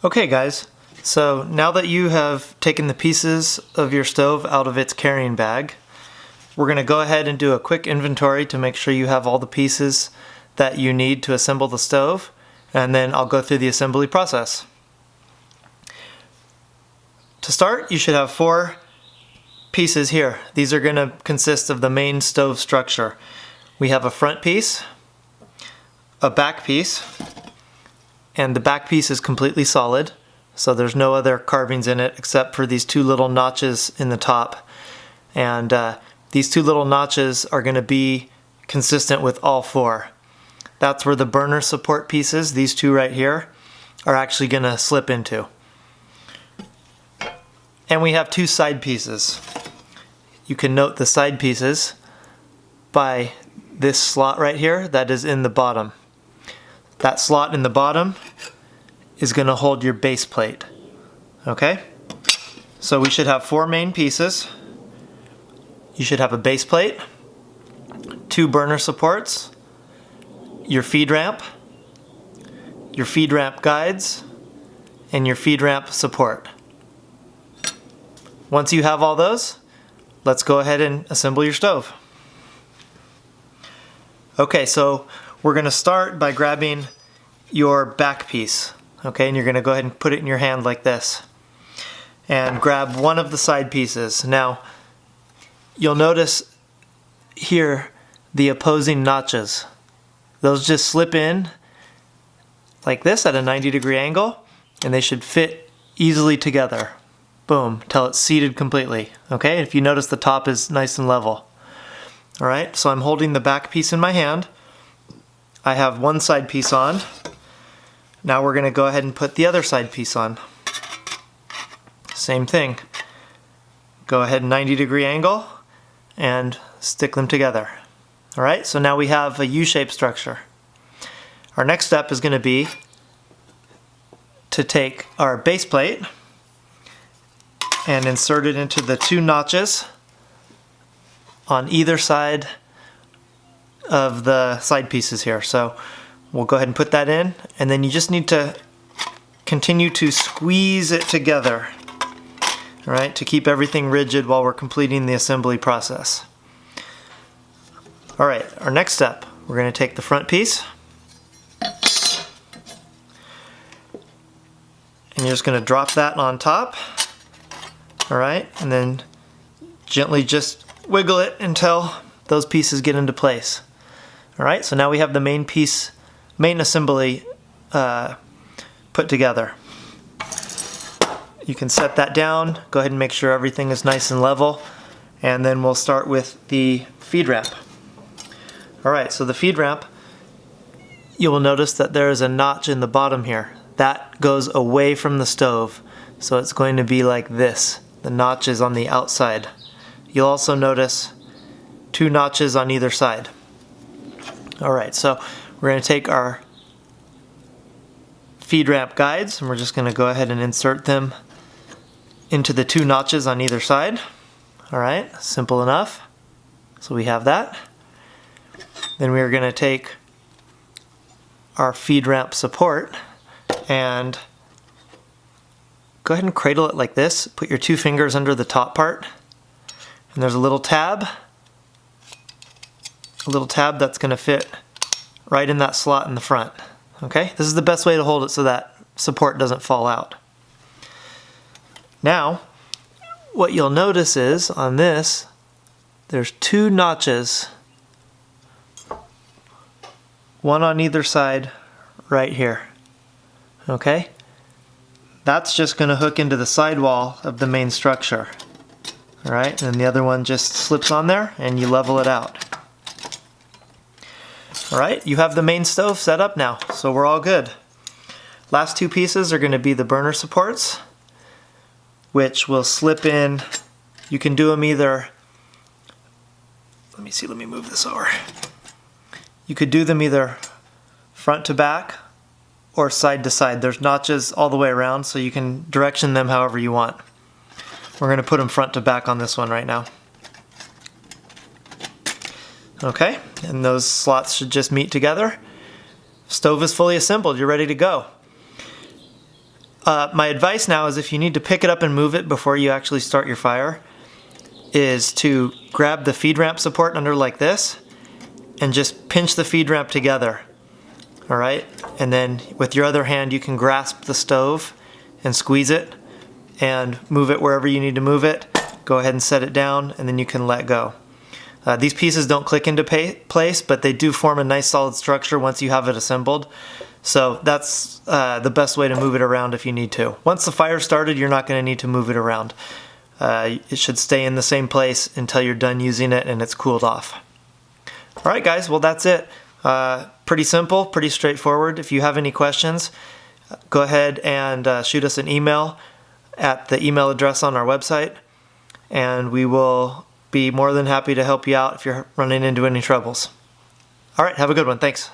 Okay guys, so now that you have taken the pieces of your stove out of its carrying bag, we're going to go ahead and do a quick inventory to make sure you have all the pieces that you need to assemble the stove, and then I'll go through the assembly process. To start, you should have 4 pieces here. These are going to consist of the main stove structure. We have a front piece, a back piece, and the back piece is completely solid, so there's no other carvings in it except for these 2 little notches in the top. And these 2 little notches are going to be consistent with all 4. That's where the burner support pieces, these 2 right here, are actually going to slip into. And we have 2 side pieces. You can note the side pieces by this slot right here that is in the bottom. That slot in the bottom is going to hold your base plate. Okay? So we should have 4 main pieces. You should have a base plate, 2 burner supports, your feed ramp guides, and your feed ramp support. Once you have all those, let's go ahead and assemble your stove. Okay, so we're going to start by grabbing your back piece, okay, and you're going to go ahead and put it in your hand like this. And grab one of the side pieces. Now, you'll notice here the opposing notches. Those just slip in like this at a 90-degree angle, and they should fit easily together. Boom, till it's seated completely. Okay, if you notice the top is nice and level. Alright, so I'm holding the back piece in my hand. I have one side piece on. Now we're going to go ahead and put the other side piece on. Same thing. Go ahead, 90-degree angle, and stick them together. Alright, so now we have a U-shaped structure. Our next step is going to be to take our base plate and insert it into the 2 notches on either side of the side pieces here. So we'll go ahead and put that in, and then you just need to continue to squeeze it together, all right, to keep everything rigid while we're completing the assembly process. All right, our next step, we're going to take the front piece, and you're just going to drop that on top, all right, and then gently just wiggle it until those pieces get into place. Alright, so now we have the main assembly put together. You can set that down, go ahead and make sure everything is nice and level, and then we'll start with the feed ramp. Alright, so the feed ramp, you will notice that there is a notch in the bottom here. That goes away from the stove, so it's going to be like this. The notch is on the outside. You'll also notice 2 notches on either side. Alright, so we're going to take our feed ramp guides, and we're just going to go ahead and insert them into the 2 notches on either side. Alright, simple enough. So we have that. Then we're going to take our feed ramp support and go ahead and cradle it like this. Put your 2 fingers under the top part. And there's a little tab that's going to fit right in that slot in the front. Okay, this is the best way to hold it so that support doesn't fall out. Now, what you'll notice is on this, there's 2 notches, one on either side right here. Okay, that's just going to hook into the sidewall of the main structure. Alright, and the other one just slips on there and you level it out. Alright, you have the main stove set up now, so we're all good. Last 2 pieces are going to be the burner supports, which will slip in. You can do them either, let me move this over. You could do them either front to back or side to side. There's notches all the way around, so you can direction them however you want. We're going to put them front to back on this one right now. Okay, and those slots should just meet together. Stove is fully assembled, you're ready to go. My advice now is if you need to pick it up and move it before you actually start your fire, is to grab the feed ramp support under like this and just pinch the feed ramp together. All right, and then with your other hand you can grasp the stove and squeeze it and move it wherever you need to move it. Go ahead and set it down, and then you can let go. These pieces don't click into place, but they do form a nice solid structure once you have it assembled. So that's the best way to move it around if you need to. Once the fire started, you're not going to need to move it around. It should stay in the same place until you're done using it and it's cooled off. All right, guys, well, that's it. Pretty simple, pretty straightforward. If you have any questions, go ahead and shoot us an email at the email address on our website, and we will be more than happy to help you out if you're running into any troubles. All right, have a good one. Thanks.